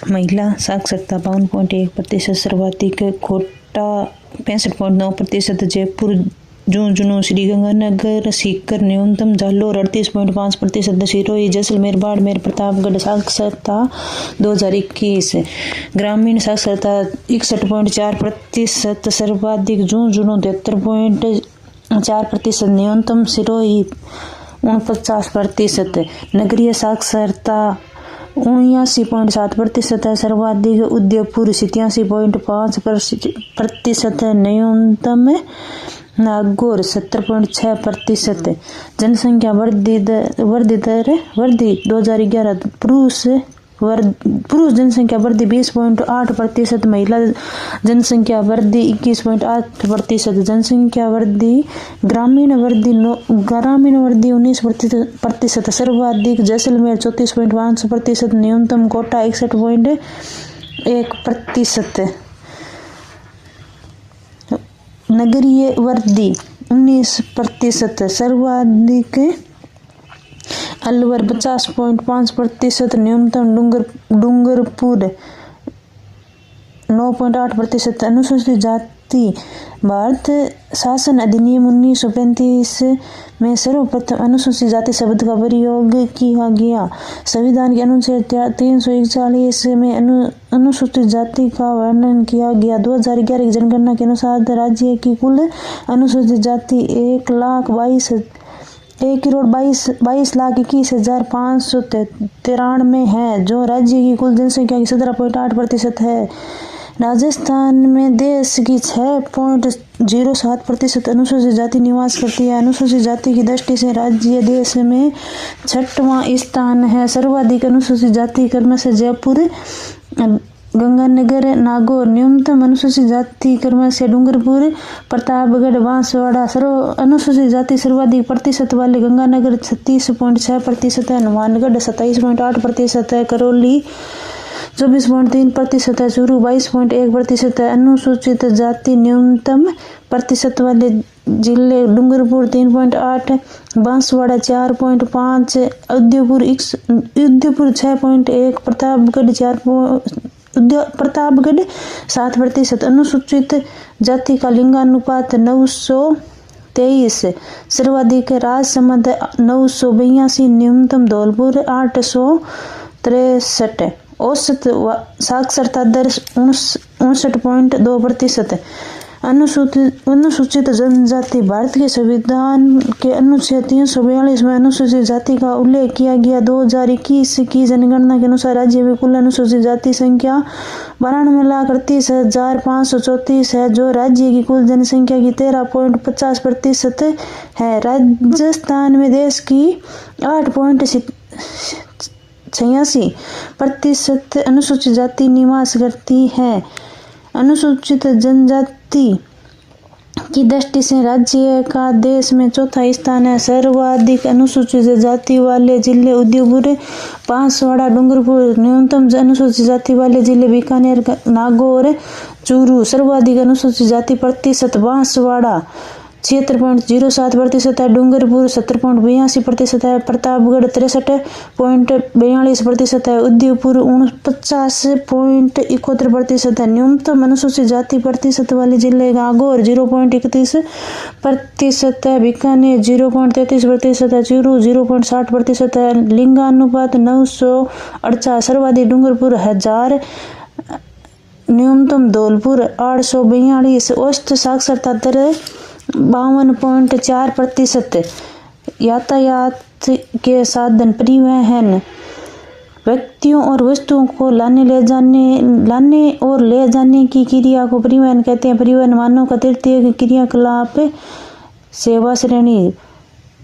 महिला साक्षरता 52.1%, सर्वाधिक कोटा 65.9%, जयपुर, झुंझुनू, श्रीगंगानगर, सीकर न्यूनतम, जालोर 38.5%, सिरोही, जैसलमेर, बाड़मेर, प्रतापगढ़ साक्षरता 2021, ग्रामीण साक्षरता 61.4%, सर्वाधिक झुंझुनू 73.4%, न्यूनतम सिरोही 49%, नगरीय साक्षरता 79.7% है, सर्वाधिक उदयपुर 87.5%, न्यूनतम नागौर 70.6%। जनसंख्या वृद्धि 2011, पुरुष जनसंख्या वृद्धि 20.8%, महिला जनसंख्या वृद्धि 21.8%, जनसंख्या वृद्धि ग्रामीण वृद्धि 19%, सर्वाधिक जैसलमेर 34.5%, न्यूनतम कोटा 61.1%, नगरीय वृद्धि 19%, सर्वाधिक अलवर 50.5%, न्यूनतम डूंगरपुर 9.8%। अनुसूचित जाति भारत शासन अधिनियम 1935 में सर्वप्रथम अनुसूचित जाति शब्द का प्रयोग किया गया। संविधान के अनुच्छेद 341 में अनुसूचित जाति का वर्णन किया गया। 2011 की जनगणना के अनुसार राज्य की कुल अनुसूचित जाति 1,22,21,593 है, जो राज्य की कुल जनसंख्या की 17.8% है। राजस्थान में देश की 6.07% अनुसूचित जाति निवास करती है। अनुसूचित जाति की दृष्टि से राज्य देश में 6वां स्थान है। सर्वाधिक अनुसूचित जाति क्रम से जयपुर, गंगानगर, नागौर, न्यूनतम अनुसूचित जाति क्रम से डूंगरपुर, प्रतापगढ़, बांसवाड़ा। अनुसूचित जाति सर्वाधिक प्रतिशत वाले गंगानगर 36.6% है, हनुमानगढ़ 27.8% है, करौली 24.3% है, चूरू 22.1% है। अनुसूचित जाति न्यूनतम प्रतिशत वाले जिले डूंगरपुर 3.8, बांसवाड़ा 4.5, उदयपुर 6.1, प्रतापगढ़ 7%। अनुसूचित जाति का लिंगानुपात 923, सर्वाधिक राजसमंद 982, न्यूनतम धौलपुर 863। औसत साक्षरता दर 59.2%। अनुसूचित जनजाति भारत के संविधान के अनुच्छेद 342 में अनुसूचित जाति का उल्लेख किया गया। 2021 की जनगणना के अनुसार राज्य में कुल अनुसूचित जाति संख्या 92,38,534 है, जो राज्य की कुल जनसंख्या की 13.50% है। राजस्थान में देश की 8.86% अनुसूचित जाति निवास करती है। अनुसूचित जनजाति की दृष्टि से राज्य का देश में 4था स्थान है। सर्वाधिक अनुसूचित जाति वाले जिले उदयपुर, बांसवाड़ा, डूंगरपुर। न्यूनतम अनुसूचित जाति वाले जिले बीकानेर, नागौर, चूरू। सर्वाधिक अनुसूचित जाति प्रतिशत बांसवाड़ा 76.07% है, डूंगरपुर 70.82% है, प्रतापगढ़ 63.42% है, उदयपुर 49.71% है। न्यूनतम अनुसूचित जाति प्रतिशत वाले जिले नागौर 0.31% है, बीकानेर 0.33% है, चूरू 0.60% है। लिंगानुपात 948, सर्वाधिक डूंगरपुर 1000, न्यूनतम धौलपुर 842। औसत साक्षरता दर 52.4%। यातायात के साधन परिवहन व्यक्तियों और वस्तुओं को लाने और ले जाने की क्रिया को परिवहन कहते हैं। परिवहन मानव का तृतीय क्रियाकलाप सेवा श्रेणी।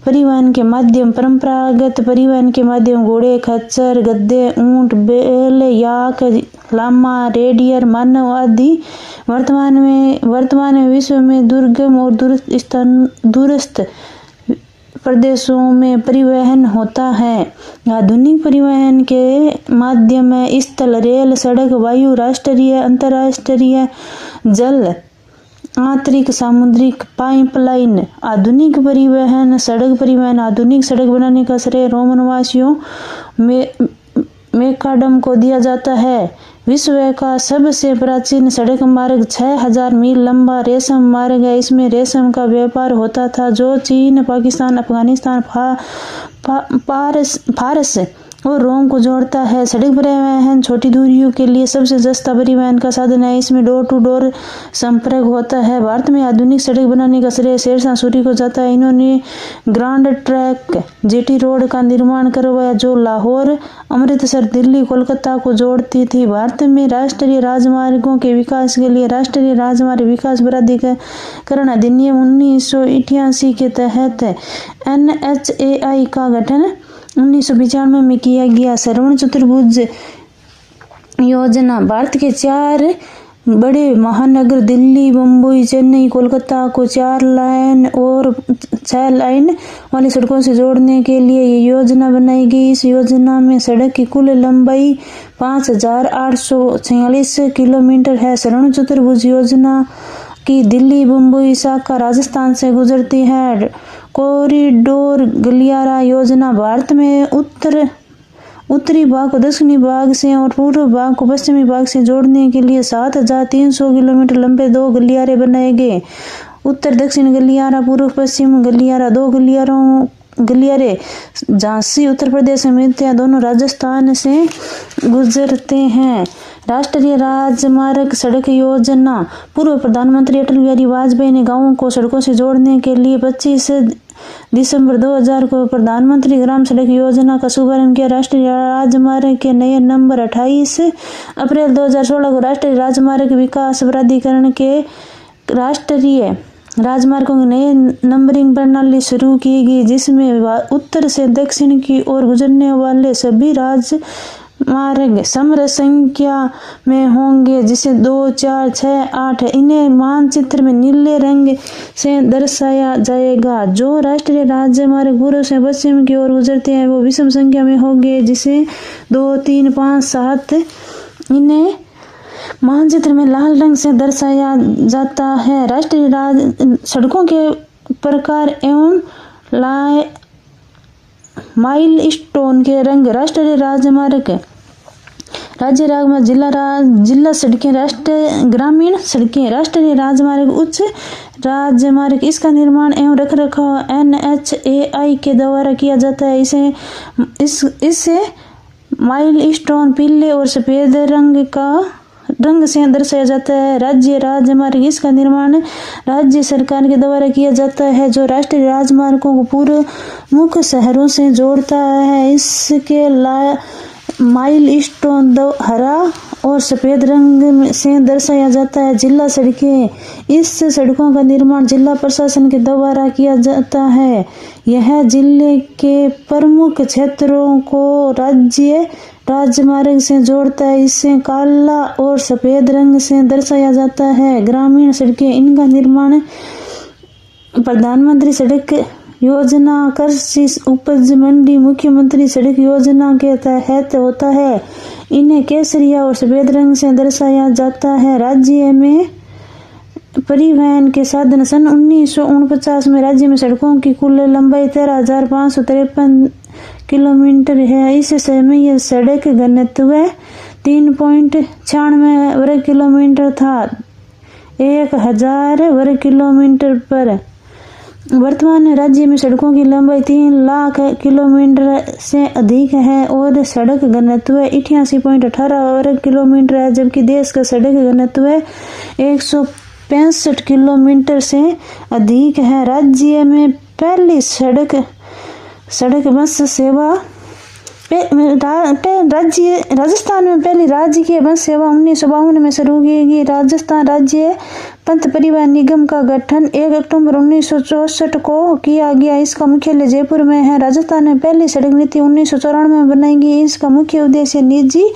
परिवहन के माध्यम परंपरागत परिवहन के माध्यम घोड़े, खच्चर, गधे, ऊंट, बैल, याक, लामा, रेडियर, मानव आदि। वर्तमान में विश्व में दुर्गम और दूरस्थ प्रदेशों में परिवहन होता है। आधुनिक परिवहन के माध्यम में स्थल, रेल, सड़क, वायु, राष्ट्रीय, अंतर्राष्ट्रीय, जल, आंतरिक, सामुद्रिक, पाइपलाइन। आधुनिक परिवहन। सड़क परिवहन। आधुनिक सड़क बनाने का श्रेय रोमन वासियों मैकाडम को दिया जाता है। विश्व का सबसे प्राचीन सड़क मार्ग 6000 मील लंबा रेशम मार्ग है। इसमें रेशम का व्यापार होता था जो चीन, पाकिस्तान, अफगानिस्तान, फारस और रोम को जोड़ता है। सड़क परिवहन छोटी दूरियों के लिए सबसे सस्ता परिवहन का साधन है। इसमें डोर टू डोर संपर्क होता है। भारत में आधुनिक सड़क बनाने का श्रेय शेरशाह सूरी को जाता है। इन्होंने ग्रांड ट्रैक जीटी रोड का निर्माण करवाया जो लाहौर, अमृतसर, दिल्ली, कोलकाता को जोड़ती थी। भारत में राष्ट्रीय राजमार्गों के विकास के लिए राष्ट्रीय राजमार्ग विकास प्राधिकरण अधिनियम 1988 के तहत NHAI का गठन 1995 में किया गया। श्रवण चतुर्भुज योजना भारत के 4 बड़े महानगर दिल्ली, मुंबई, चेन्नई, कोलकाता को 4 लाइन और 6 लाइन वाली सड़कों से जोड़ने के लिए ये योजना बनाई गई। इस योजना में सड़क की कुल लंबाई 5846 किलोमीटर है। श्रवण चतुर्भुज योजना की दिल्ली मुंबई शाखा राजस्थान से गुजरती है। कॉरिडोर गलियारा योजना भारत में उत्तरी भाग को दक्षिणी भाग से और पूर्व भाग को पश्चिमी भाग से जोड़ने के लिए 7300 किलोमीटर लंबे 2 गलियारे बनाए गए। उत्तर दक्षिण गलियारा, पूर्व पश्चिम गलियारा। 2 गलियारे झांसी उत्तर प्रदेश में मिलते हैं, दोनों राजस्थान से गुजरते हैं। राष्ट्रीय राजमार्ग सड़क योजना पूर्व प्रधानमंत्री अटल बिहारी वाजपेयी ने गांवों को सड़कों से जोड़ने के लिए 25 दिसंबर 2000 को प्रधानमंत्री ग्राम सड़क योजना का शुभारंभ किया। राष्ट्रीय राजमार्ग के नए नंबर 28 अप्रैल 2016 को राष्ट्रीय राजमार्ग विकास प्राधिकरण के राष्ट्रीय राजमार्गों की नए नंबरिंग प्रणाली शुरू की गई जिसमें उत्तर से दक्षिण की ओर गुजरने वाले सभी राजमार्ग समर संख्या में होंगे जिसे 2, 4, 6, 8 है। इन्हें मानचित्र में नीले रंग से दर्शाया जाएगा। जो राष्ट्रीय राजमार्ग पूर्व से पश्चिम की ओर गुजरते हैं वो विषम संख्या में होंगे जिसे 2, 3, 5, 7। इन्हें मानचित्र में लाल रंग से दर्शाया जाता है। राष्ट्रीय सड़कों के प्रकार एवं माइलस्टोन के रंग राष्ट्रीय राजमार्ग, राज्य राजमार्ग, जिला सड़कें, राष्ट्रीय ग्रामीण सड़कें, राष्ट्रीय राजमार्ग, उच्च राजमार्ग। इसका निर्माण एवं रखरखाव NHAI के द्वारा किया जाता है। इससे माइलस्टोन पीले और सफेद रंग से दर्शाया जाता है। राज्य राजमार्ग, इसका निर्माण राज्य सरकार के द्वारा किया जाता है जो राष्ट्रीय राजमार्गों को पूर्व मुख्य शहरों से जोड़ता है। इसके माइलस्टोन हरा और सफेद रंग से दर्शाया जाता है। जिला सड़कें, इस सड़कों का निर्माण जिला प्रशासन के द्वारा किया जाता है। यह जिले के प्रमुख क्षेत्रों को राज्य राजमार्ग से जोड़ता है। इसे काला और सफेद रंग से दर्शाया जाता है। ग्रामीण सड़कें, इनका निर्माण प्रधानमंत्री सड़क योजना, कृषि उपज मंडी, मुख्यमंत्री सड़क योजना के तहत होता है। इन्हें केसरिया और सफेद रंग से दर्शाया जाता है। राज्य में परिवहन के साधन सन 1949 में राज्य में सड़कों की कुल लंबाई 13,553 किलोमीटर है। इस समय यह सड़क घनत्व 3.96 वर्ग किलोमीटर था 1000 वर्ग किलोमीटर पर। वर्तमान में राज्य में सड़कों की लंबाई 3 लाख किलोमीटर से अधिक है और सड़क घनत्व 88.18 वर्ग किलोमीटर है, जबकि देश का सड़क घनत्व 165 किलोमीटर से अधिक है। राज्य में पहली सड़क बस सेवा राजस्थान में पहली राजकीय बस सेवा 1952 में शुरू की गई। राजस्थान राज्य पथ परिवहन निगम का गठन 1 अक्टूबर 1964 को किया गया। इसका मुख्यालय जयपुर में है। राजस्थान में पहली सड़क नीति 1994 में बनाई गई। इसका मुख्य उद्देश्य निजी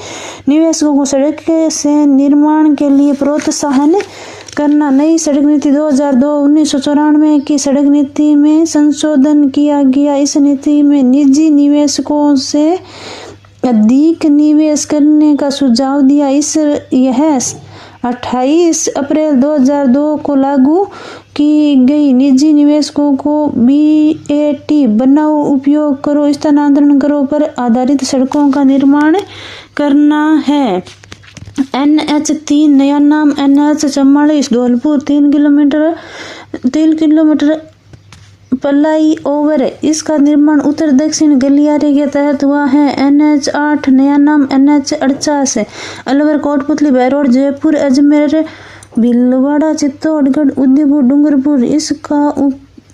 निवेशकों को सड़क से निर्माण के लिए प्रोत्साहन करना। नई सड़क नीति 2002 1994 की सड़क नीति में संशोधन किया गया। इस नीति में निजी निवेशकों से अधिक निवेश करने का सुझाव दिया। यह 28 अप्रैल 2002 को लागू की गई। निजी निवेशकों को BAT बनाओ, उपयोग करो, स्थानांतरण करो पर आधारित सड़कों का निर्माण करना है। NH3 नया नाम NH44 Dholpur 3 kilometre fly over, इसका निर्माण उत्तर दक्षिण गलियारे के तहत हुआ है। NH8 नया नाम NH48 अलवर कोटपुतली बहरोड जयपुर अजमेर भीलवाड़ा चित्तौड़गढ़ उदयपुर डूंगरपुर,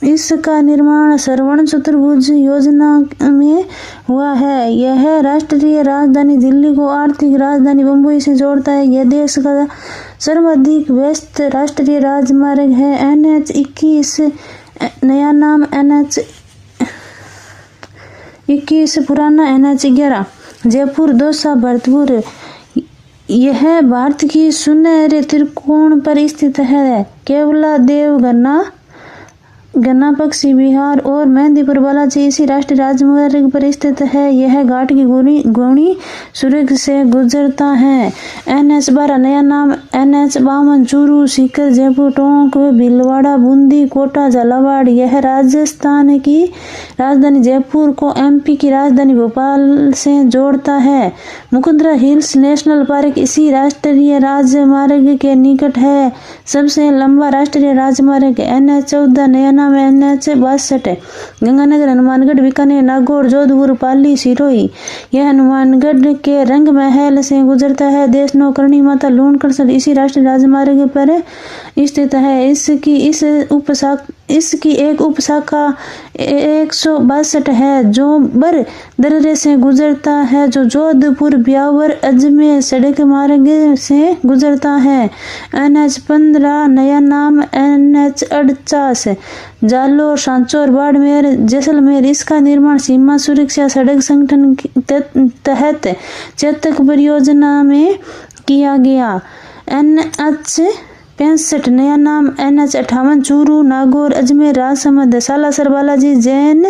इसका निर्माण श्रवण चतुर्भुज योजना में हुआ है। यह राष्ट्रीय राजधानी दिल्ली को आर्थिक राजधानी बम्बई से जोड़ता है। यह देश का सर्वाधिक व्यस्त राष्ट्रीय राजमार्ग है। NH21 नया नाम NH21 पुराना NH11 जयपुर दौसा भरतपुर, यह भारत की सुनहरे त्रिकोण पर स्थित है। केवला देव गन्ना पक्षी बिहार और मेहंदीपुर बालाजी इसी राष्ट्रीय राजमार्ग पर स्थित है। यह घाट की गौणी सुरंग से गुजरता है। NH12 नया नाम NH52 चूरू सीकर जयपुर टोंक भीलवाड़ा बूंदी कोटा झालावाड़, यह राजस्थान की राजधानी जयपुर को MP की राजधानी भोपाल से जोड़ता है। मुकुंदरा हिल्स नेशनल पार्क इसी राष्ट्रीय राजमार्ग के निकट है। सबसे लंबा राष्ट्रीय राजमार्ग NH14 नया नाम NH62 गंगानगर हनुमानगढ़ बीकानेर नागौर जोधपुर पाली सिरोही, यह हनुमानगढ़ के रंग महल से गुजरता है। देश नौकरणी माता लूणकरसर इसी राष्ट्रीय राजमार्ग पर स्थित है। इसकी एक उपशाखा 162 है जो बर दर्रे से गुजरता है, जो जोधपुर ब्यावर अजमेर सड़क मार्ग से गुजरता है। NH15 नया नाम NH48 जालोर सांचौर बाड़मेर जैसलमेर, इसका निर्माण सीमा सुरक्षा सड़क संगठन के तहत चेतक परियोजना में किया गया। NH65 नया नाम NH58 चूरू नागौर अजमेर राजसमंद सालासर बालाजी जैन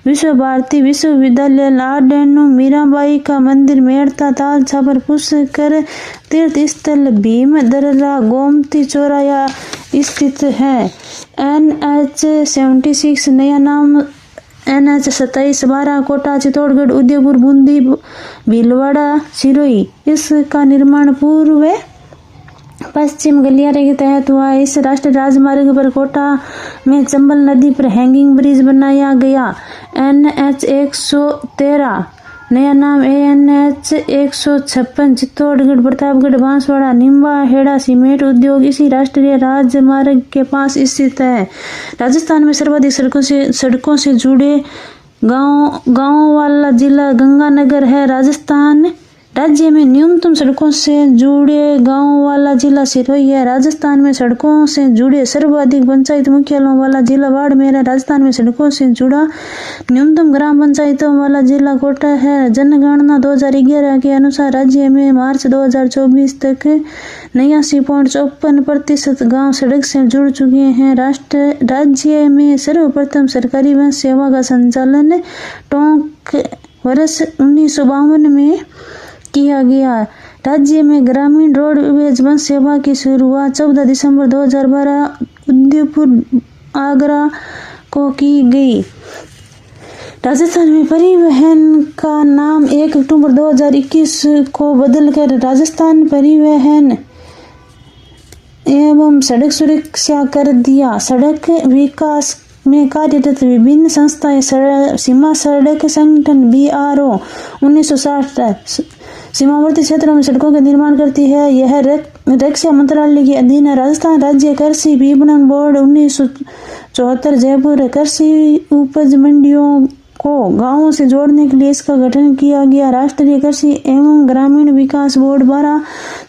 विश्व भारती विश्वविद्यालय लाडेनु मीराबाई का मंदिर मेड़ता ताल छापर पुष्कर तीर्थ स्थल भीम दर्रा गोमती चौराया स्थित है। NH76 नया नाम NH27 12 कोटा चित्तौड़गढ़ उदयपुर बूंदी भीलवाड़ा सिरोही, इसका निर्माण पूर्व पश्चिम गलियारे के तहत हुआ। इस राष्ट्रीय राजमार्ग पर कोटा में चंबल नदी पर हैंगिंग ब्रिज बनाया गया। NH113 नया नाम NH156 चित्तौड़गढ़ प्रतापगढ़ बांसवाड़ा निम्बा हेड़ा सीमेंट उद्योग इसी राष्ट्रीय राजमार्ग के पास स्थित है। राजस्थान में सर्वाधिक सड़कों से जुड़े गांव वाला जिला गंगानगर है। राज्य में न्यूनतम सड़कों से जुड़े गांव वाला जिला सिरोही है। राजस्थान में सड़कों से जुड़े सर्वाधिक पंचायत मुख्यालयों वाला जिला बाड़मेर है। राजस्थान में सड़कों से जुड़ा न्यूनतम ग्राम पंचायतों वाला जिला कोटा है। जनगणना 2011 के अनुसार राज्य में मार्च 2024 तक 89.54% गांव सड़क से जुड़ चुके हैं। राज्य में सर्वप्रथम सरकारी बस सेवा का संचालन टोंक वर्ष 1952 में किया गया। राज्य में ग्रामीण रोडवेज बस सेवा की शुरुआत 14 दिसंबर 2012 उदयपुर आगरा को की गई। राजस्थान में परिवहन का नाम 1 अक्टूबर 2021 को बदलकर राजस्थान परिवहन एवं सड़क सुरक्षा कर दिया। सड़क विकास में कार्यरत विभिन्न संस्थाएं सीमा सड़क संगठन BRO 1960 सीमावर्ती क्षेत्रों में सड़कों का निर्माण करती है। यह रक्षा मंत्रालय के अधीन है। राजस्थान राज्य कृषि विपणन बोर्ड 1974 जयपुर कृषि उपज मंडियों को गांवों से जोड़ने के लिए इसका गठन किया गया। राष्ट्रीय कृषि एवं ग्रामीण विकास बोर्ड 12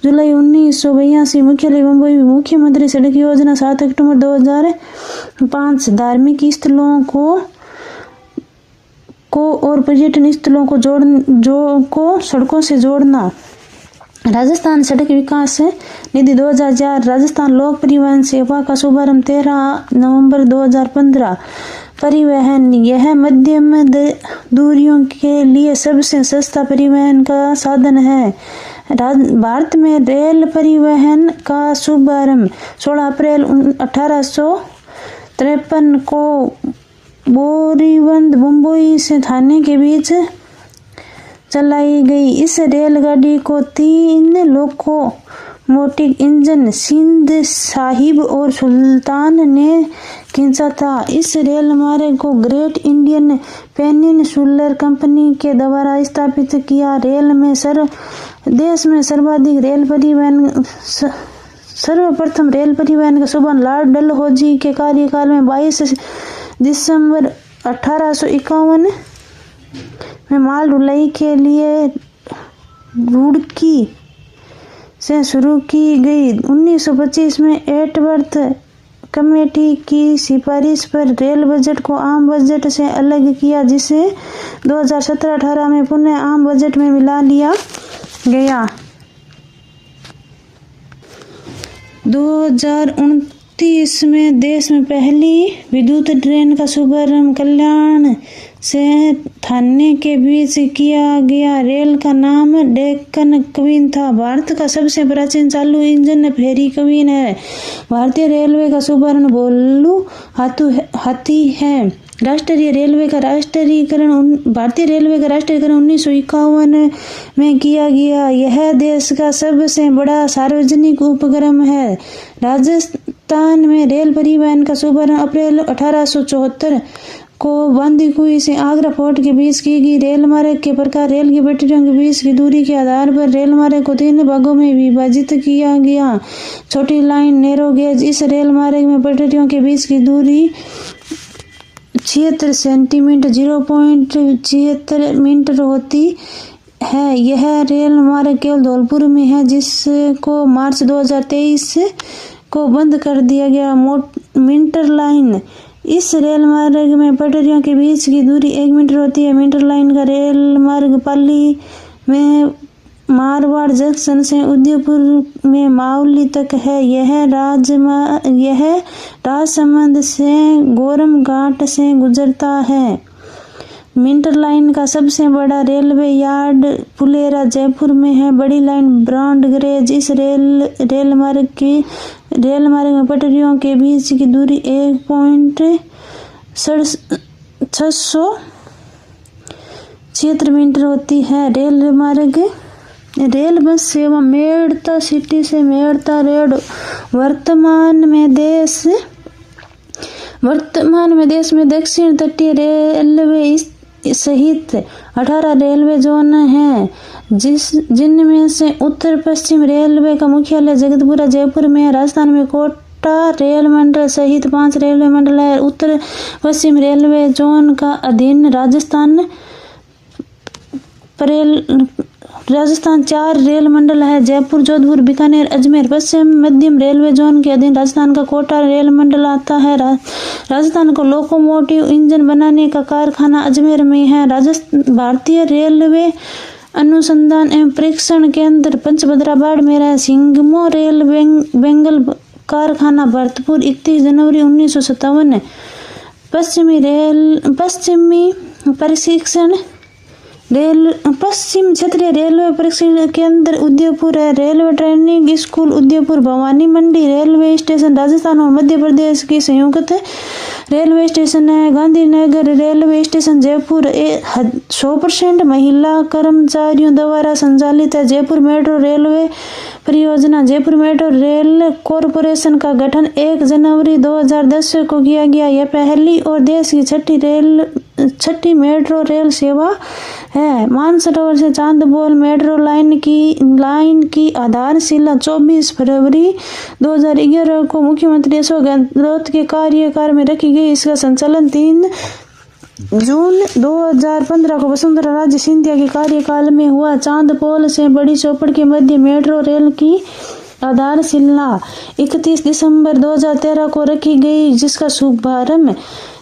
जुलाई 1982 मुख्यालय मुंबई। मुख्यमंत्री सड़क योजना 7 अक्टूबर 2005 धार्मिक स्थलों को और पर्यटन स्थलों को सड़कों से जोड़ना। राजस्थान सड़क विकास निधि 2004 राजस्थान लोक परिवहन सेवा का शुभारंभ 13 नवंबर 2015। परिवहन यह मध्यम दूरियों के लिए सबसे सस्ता परिवहन का साधन है। भारत में रेल परिवहन का शुभारंभ 16 अप्रैल 1853 को बोरीवंद मुंबई से थाने के बीच चलाई गई। इस रेलगाड़ी को 3 लोकोमोटिव इंजन सिंध साहिब और सुल्तान ने खींचा था। इस रेल मार्ग को ग्रेट इंडियन पेनिनसुलर कंपनी के द्वारा स्थापित किया। देश में सर्वप्रथम रेल परिवहन का शुभारंभ लॉर्ड डलहौजी के कार्यकाल में 22 दिसंबर 1851 में माल ढुलाई के लिए रुड़की से शुरू की गई। 1925 में एटवर्थ कमेटी की सिफारिश पर रेल बजट को आम बजट से अलग किया, जिसे 2017-18 में पुनः आम बजट में मिला लिया गया। 2029 में देश में पहली विद्युत ट्रेन का शुभारंभ कल्याण से थाने के बीच किया गया। रेल का नाम डेक्कन क्वीन था। भारत का सबसे प्राचीन चालू इंजन फेरी क्वीन है। भारतीय रेलवे का शुभारंभ भोलू हाथी है। भारतीय रेलवे का राष्ट्रीयकरण 1951 में किया गया। यह देश का सबसे बड़ा सार्वजनिक उपक्रम है। राजस्थान में रेल परिवहन का शुभारंभ अप्रैल 1874 को बांदीकुई से आगरा फोर्ट के बीच की गई। रेल मार्ग के प्रकार रेल की पटरियों के बीच की दूरी के आधार पर रेल मार्ग को 3 भागों में विभाजित किया गया। छोटी लाइन नैरो गेज। इस रेल मार्ग में पटरियों के बीच की दूरी 76 सेंटीमीटर 0.76 मीटर होती है। यह रेल मार्ग केवल धौलपुर में है, जिसको मार्च 2023 को बंद कर दिया गया। Metre line. इस रेल मार्ग में पटरियों के बीच की दूरी 1 मीटर होती है। मीटर लाइन का रेल मार्ग पाली में मारवाड़ जंक्शन से उदयपुर में मावली तक है। यह राजसमंद से गोरम घाट से गुजरता है। मीटर लाइन का सबसे बड़ा रेलवे यार्ड फुलेरा जयपुर में है। बड़ी लाइन ब्रॉड गेज। इस रेल मार्ग में पटरियों के बीच की दूरी 1.676 मीटर होती है। रेल बस सेवा मेड़ता सिटी से मेड़ता रेड वर्तमान में देश में दक्षिण तटीय रेलवे सहित 18 रेलवे जोन हैं, जिनमें से उत्तर पश्चिम रेलवे का मुख्यालय जगतपुरा जयपुर में है। राजस्थान में कोटा रेल मंडल सहित 5 रेलवे मंडल है। उत्तर पश्चिम रेलवे जोन का अधीन राजस्थान 4 रेल मंडल है, जयपुर, जोधपुर, बीकानेर, अजमेर। पश्चिम मध्यम रेलवे जोन के अधीन राजस्थान का कोटा रेल मंडल आता है। राजस्थान को लोकोमोटिव इंजन बनाने का कारखाना अजमेर में है। भारतीय रेलवे अनुसंधान एवं परीक्षण केंद्र पंचभद्रा बाड़मेर है। सिंगमो रेल बेंगल कारखाना भरतपुर 31 जनवरी 1957। पश्चिम क्षेत्रीय रेलवे प्रशिक्षण केंद्र उदयपुर है। Railway training school Udaipur. Bhawani Mandi railway station Rajasthan और मध्य प्रदेश की संयुक्त रेलवे स्टेशन है। गांधीनगर रेलवे स्टेशन जयपुर 100% महिला कर्मचारियों द्वारा संचालित है। जयपुर मेट्रो रेलवे परियोजना। जयपुर मेट्रो रेल कॉरपोरेशन का गठन 1 जनवरी 2010 को किया गया। यह पहली और देश की छठी मेट्रो रेल सेवा है। मानसरोवर से चांदबोल मेट्रो लाइन की आधारशिला 24 फरवरी 2011 को मुख्यमंत्री अशोक गहलोत के कार्यकाल में रखी गई। इसका संचालन 3 जून 2015 को वसुंधरा राजे सिंधिया के कार्यकाल में हुआ। चांदपोल से बड़ी चौपड़ के मध्य मेट्रो रेल की आधारशिला 31 दिसंबर 2013 को रखी गई, जिसका शुभारंभ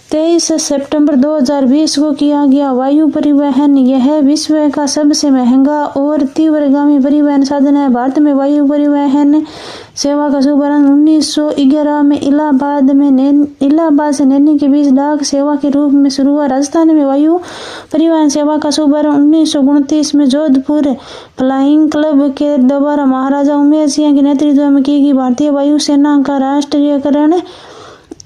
23 सितंबर 2020 को किया गया। वायु परिवहन यह विश्व का सबसे महंगा और तीव्रगामी परिवहन साधन है। भारत में वायु परिवहन सेवा का शुभारंभ 1911 में इलाहाबाद से नैनी के बीच डाक सेवा के रूप में शुरू हुआ। राजस्थान में वायु परिवहन सेवा का शुभारंभ 1929 में जोधपुर फ्लाइंग क्लब के द्वारा महाराजा उमेर सिंह के नेतृत्व में की गई। भारतीय वायुसेना का राष्ट्रीयकरण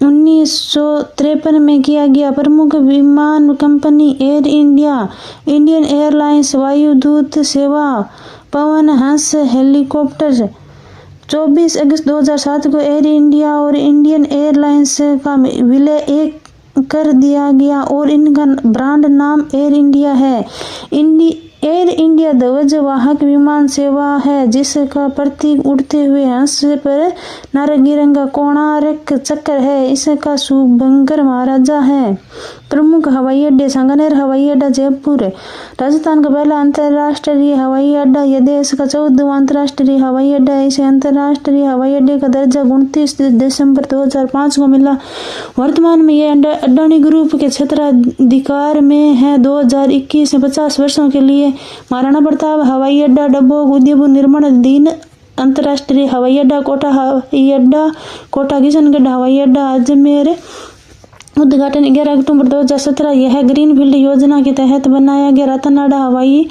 1953 में किया गया। प्रमुख विमान company air India, Indian airlines, Vayudoot सेवा, पवन हंस हेलीकॉप्टर। 24 अगस्त 2007 को एयर इंडिया और इंडियन एयरलाइंस का विलय एक कर दिया गया और इनका ब्रांड नाम एयर इंडिया है। एयर इंडिया ध्वजवाहक विमान सेवा है जिसका प्रतीक उड़ते हुए हंस पर नारंगी रंग का कोणार्क चक्र है। इसका शुभंकर महाराजा है। प्रमुख हवाई अड्डे: सांगानेर हवाई अड्डा जयपुर, राजस्थान का पहला अंतर्राष्ट्रीय हवाई अड्डा। यह देश का 14वां अंतर्राष्ट्रीय हवाई अड्डा है। इसे अंतर्राष्ट्रीय हवाई अड्डे का दर्जा 29 दिसंबर 2005 को मिला। वर्तमान में यह अडानी ग्रुप के क्षेत्राधिकार में है। 2021 में 50 वर्षों के लिए महाराणा प्रताप हवाई अड्डा, डब्बोक, उदयपुर निर्माणाधीन अंतर्राष्ट्रीय हवाई अड्डा, कोटा हवाई अड्डा, कोटा किशनगढ़ हवाई अड्डा, अजमेर उद्घाटन 11 अक्टूबर 2017। यह ग्रीनफील्ड योजना के तहत बनाया गया। रतनाड़ा हवाई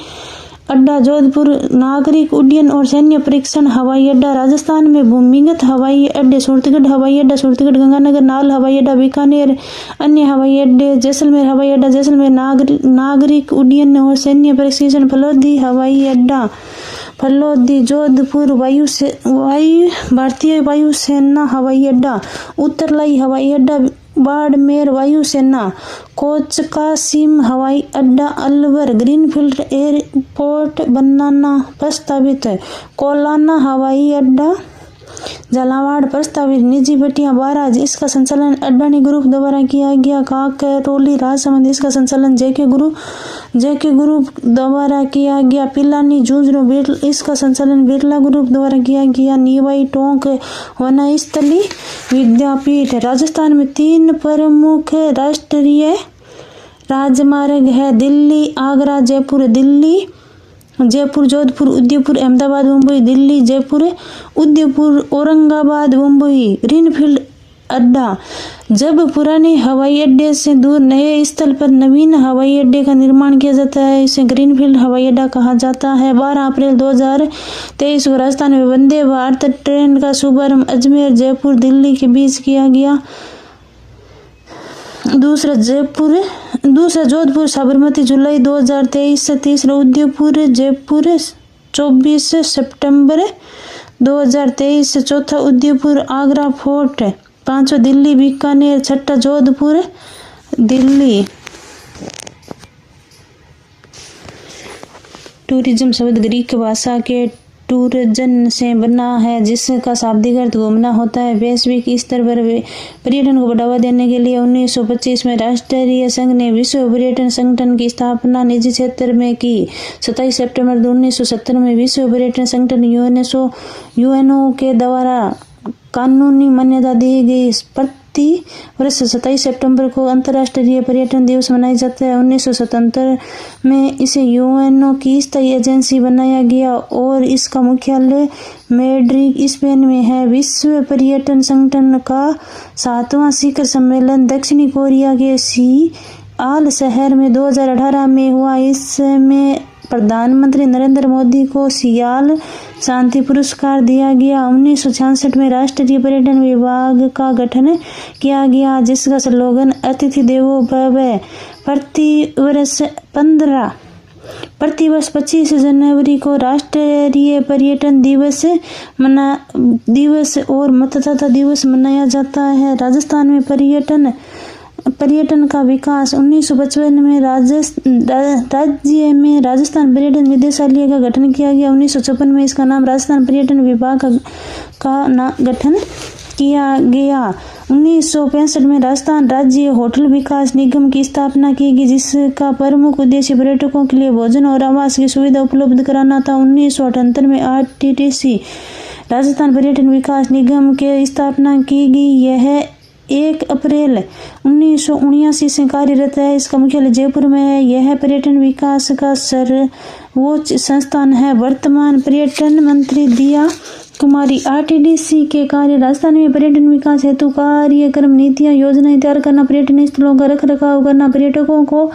अड्डा, जोधपुर नागरिक उड्डयन और सैन्य परीक्षण हवाई अड्डा। राजस्थान में भूमिगत हवाई अड्डे: सूरतगढ़ हवाई अड्डा, सूरतगढ़, गंगानगर, नाल हवाई अड्डा, बीकानेर। अन्य हवाई अड्डे: जैसलमेर हवाई अड्डा, जैसलमेर नागरिक उड्डयन और सैन्य परीक्षण, फलोदी हवाई अड्डा, फलोदी, जोधपुर भारतीय वायुसेना हवाई अड्डा, उत्तरलाई हवाई अड्डा, बाड़मेर वायुसेना, कोचकासीम हवाई अड्डा, अलवर। ग्रीनफील्ड एयरपोर्ट बनाना प्रस्तावित है। कोलाना हवाई अड्डा, झालावाड़ प्रस्तावित। निजी भट्टियां 12, इसका संचालन अडानी ग्रुप द्वारा किया गया। काकरोली राजसमंद, इसका संचालन जेके ग्रुप द्वारा किया गया। पिलानी झुंझुनू, इसका संचालन बिरला ग्रुप द्वारा किया गया। नीवाई टोंक वनस्थली विद्यापीठ। राजस्थान में 3 प्रमुख राष्ट्रीय राजमार्ग है: दिल्ली आगरा जयपुर, दिल्ली जयपुर जोधपुर उदयपुर अहमदाबाद मुंबई, दिल्ली जयपुर उदयपुर औरंगाबाद मुंबई। ग्रीनफील्ड अड्डा: जब पुराने हवाई अड्डे से दूर नए स्थल पर नवीन हवाई अड्डे का निर्माण किया जाता है, इसे ग्रीनफील्ड हवाई अड्डा कहा जाता है। 12 अप्रैल 2023 को राजस्थान में वंदे भारत ट्रेन का शुभारंभ अजमेर जयपुर दिल्ली के बीच किया गया। दूसरा जोधपुर साबरमती जुलाई 2023 से। तीसरा उदयपुर जयपुर 24 सितंबर 2023 से। चौथा उदयपुर आगरा फोर्ट। पांचवा दिल्ली बीकानेर। छठा जोधपुर दिल्ली। टूरिज्म शब्द ग्रीक भाषा के टूरजन से बना है जिसका शाब्दिक अर्थ घूमना होता है। वैश्विक स्तर पर पर्यटन को बढ़ावा देने के लिए 1925 में राष्ट्रीय संघ ने विश्व पर्यटन संगठन की स्थापना निजी क्षेत्र में की। 27 सितंबर 1970 में विश्व पर्यटन संगठन यूएनओ के द्वारा कानूनी मान्यता दी गई। प्रति वर्ष 27 सितंबर को अंतर्राष्ट्रीय पर्यटन दिवस मनाया जाता है। 1977 में इसे यूएनओ की स्थायी एजेंसी बनाया गया और इसका मुख्यालय मैड्रिड स्पेन में है। विश्व पर्यटन संगठन का 7वां शिखर सम्मेलन दक्षिणी कोरिया के सियाल शहर में 2018 में हुआ। इसमें प्रधानमंत्री नरेंद्र मोदी को सियाल शांति पुरस्कार दिया गया। 1966 में राष्ट्रीय पर्यटन विभाग का गठन किया गया जिसका स्लोगन अतिथि देवो भव। प्रतिवर्ष 25 जनवरी को राष्ट्रीय पर्यटन दिवस और मतदाता दिवस मनाया जाता है। राजस्थान में पर्यटन का विकास 1955 में राज्य में राजस्थान पर्यटन निदेशालय का गठन किया गया। 1956 में इसका नाम राजस्थान पर्यटन विभाग का गठन किया गया। 1965 में राजस्थान राज्य होटल विकास निगम की स्थापना की गई जिसका प्रमुख उद्देश्य पर्यटकों के लिए भोजन और आवास की सुविधा उपलब्ध कराना था। 1978 में आरटीटीसी राजस्थान पर्यटन विकास निगम की स्थापना की गई। यह 1 अप्रैल 1979 से कार्यरत है। इसका मुख्यालय जयपुर में है। यह पर्यटन विकास का सर्वोच्च संस्थान है। वर्तमान पर्यटन मंत्री दिया कुमारी। आरटीडीसी के कार्य राजस्थान में पर्यटन विकास हेतु कार्यक्रम, नीतियां, योजनाएं तैयार करना, पर्यटन स्थलों का रखरखाव करना, पर्यटकों को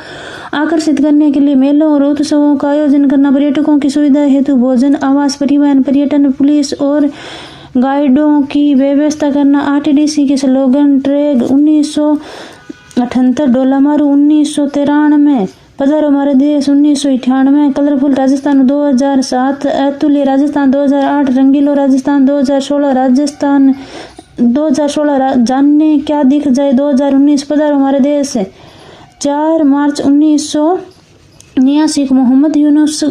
आकर्षित करने के लिए मेलों और उत्सवों का आयोजन करना, पर्यटकों की सुविधा हेतु भोजन, आवास, परिवहन, पर्यटन पुलिस और गाइडों की व्यवस्था करना। आरटीडीसी के स्लोगन ट्रैक 1978, डोला मारू 1993, पधारो हमारे देश 1998, कलरफुल राजस्थान 2007, अतुल्य राजस्थान 2008, रंगीलो राजस्थान 2016, जानने क्या दिख जाए 2019, पधारो हमारे देश 4 मार्च 1989 को मोहम्मद यूनुस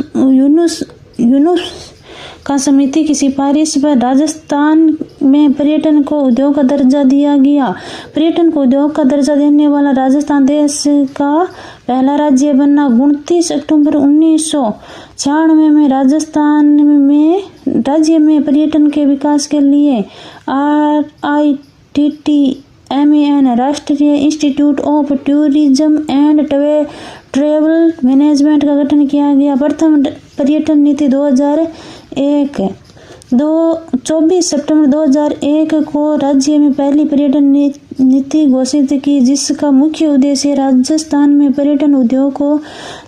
का समिति की सिफारिश पर राजस्थान में पर्यटन को उद्योग का दर्जा दिया गया। पर्यटन को उद्योग का दर्जा देने वाला राजस्थान देश का पहला राज्य बना। 29 अक्टूबर 1996 में राजस्थान में राज्य में पर्यटन के विकास के लिए RITTMAN राष्ट्रीय institute of tourism and travel management का गठन किया गया। प्रथम पर्यटन नीति 24 सितंबर 2001 को राज्य में पहली पर्यटन नीति घोषित की, जिसका मुख्य उद्देश्य राजस्थान में पर्यटन उद्योग को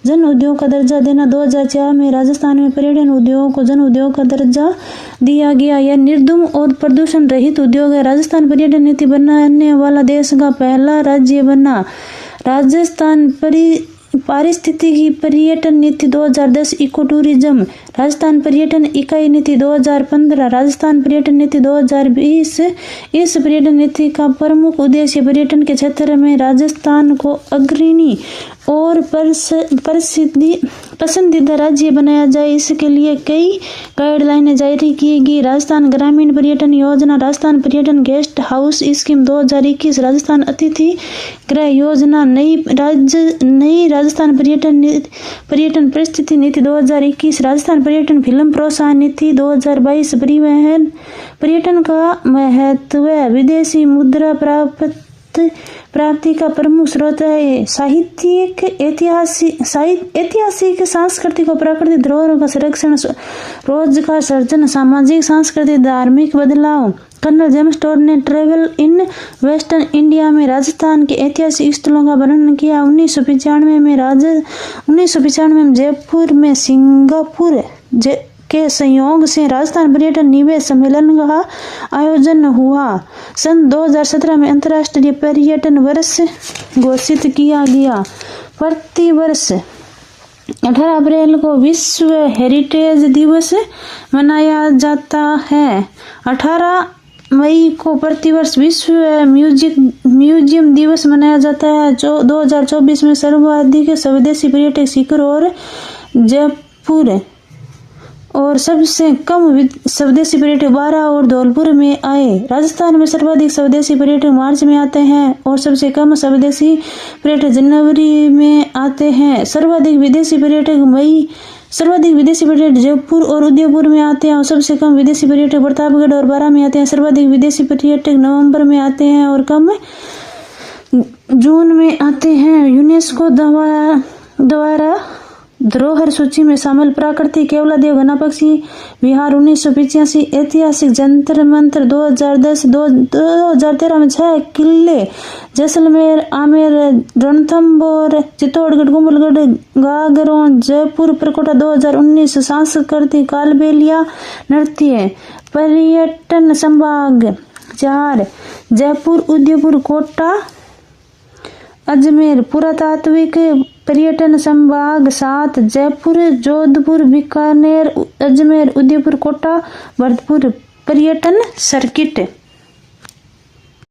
जन उद्योग का दर्जा देना। 2004 में राजस्थान में पर्यटन उद्योग को जन उद्योग का दर्जा दिया गया। यह निर्धूम और प्रदूषण रहित उद्योग है। राजस्थान पर्यटन नीति बनाने वाला देश का पहला राज्य बना। राजस्थान पारिस्थितिकी पर्यटन नीति 2010, इको टूरिज्म, राजस्थान पर्यटन इकाई नीति 2015, राजस्थान पर्यटन नीति 2020। इस पर्यटन नीति का प्रमुख उद्देश्य पर्यटन के क्षेत्र में राजस्थान को अग्रणी और पसंदीदा राज्य बनाया जाए। इसके लिए कई गाइडलाइनें जारी की गई। राजस्थान ग्रामीण पर्यटन योजना, राजस्थान पर्यटन गेस्ट हाउस स्कीम 2021, राजस्थान अतिथि गृह योजना, नई राजस्थान पर्यटन परिस्थिति नीति 2021, राजस्थान पर्यटन फिल्म प्रोत्साहन नीति 2022। पर्यटन का महत्व, विदेशी मुद्रा प्राप्ति का प्रमुख स्रोत है। साहित्यिक, ऐतिहासिक, सांस्कृतिक और प्राकृतिक धरोहरों का संरक्षण, रोजगार सृजन, सामाजिक, सांस्कृतिक, धार्मिक बदलाव। कर्नल जेम्स टोड ने ट्रैवल इन वेस्टर्न इंडिया में राजस्थान के ऐतिहासिक स्थलों का वर्णन किया। 1995 में जयपुर में सिंगापुर के संयोग से राजस्थान पर्यटन निवेश सम्मेलन का आयोजन हुआ। सन 2017 में अंतर्राष्ट्रीय पर्यटन वर्ष घोषित किया गया। प्रति वर्ष 18 अप्रैल को विश्व हेरिटेज दिवस मनाया जाता है। 18 मई को प्रतिवर्ष विश्व म्यूजियम दिवस मनाया जाता है। 2024 में सर्वाधिक स्वदेशी पर्यटक सीकर और जयपुर और सबसे कम स्वदेशी पर्यटक 12 और धौलपुर में आए। राजस्थान में सर्वाधिक स्वदेशी पर्यटक मार्च में आते हैं और सबसे कम स्वदेशी पर्यटक जनवरी में आते हैं। सर्वाधिक विदेशी पर्यटक जयपुर और उदयपुर में आते हैं और सबसे कम विदेशी पर्यटक प्रतापगढ़ और बारां में आते हैं। सर्वाधिक विदेशी पर्यटक नवंबर में आते हैं और कम जून में आते हैं। यूनेस्को द्वारा धरोहर सूची में शामिल प्राकृतिक केवलादेव घना पक्षी विहार 1985, ऐतिहासिक जंतर मंतर 2010, 2013 में 6 किले जैसलमेर, आमेर, रणथंभौर, चित्तौड़गढ़, कुंभलगढ़, गागरों, जयपुर, परकोटा 2019, सांस्कृतिक कालबेलिया नृत्य। पर्यटन संभाग 4 जयपुर, उदयपुर, कोटा, अजमेर। पुरातात्विक पर्यटन संभाग 7 जयपुर, जोधपुर, बीकानेर, अजमेर, उदयपुर, कोटा, भरतपुर। पर्यटन सर्किट